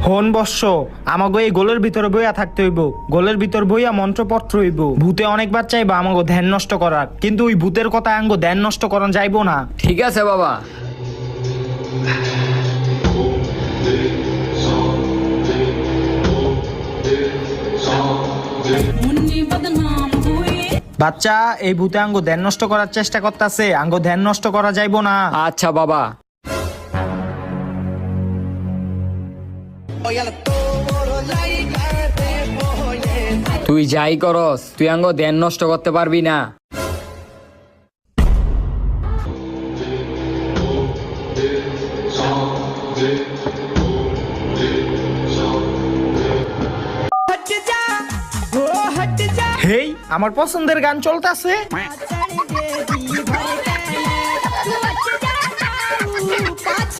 হন বর্ষ আমাগো এই গোলের ভিতরে বইয়া থাকতে হইব, গোলের ভিতর বইয়া মন্ত্রপত্র হইব। ভূতে অনেকবার চাইবা আমাগো ধ্যান নষ্ট করার, কিন্তু ওই ভূতের কথা আঙ্গো ধ্যান নষ্ট করা যাইবো না। ঠিক আছে বাবা। বাচ্চা, এই ভূতে আঙ্গো ধ্যান নষ্ট করার চেষ্টা করতেছে, আঙ্গো ধ্যান নষ্ট করা যাইবো না। আচ্ছা বাবা। তুই যাই করস, তুই আঙ্গ ধ্যান নষ্ট করতে পারবি না। হেই, আমার পছন্দের গান চলতেছে।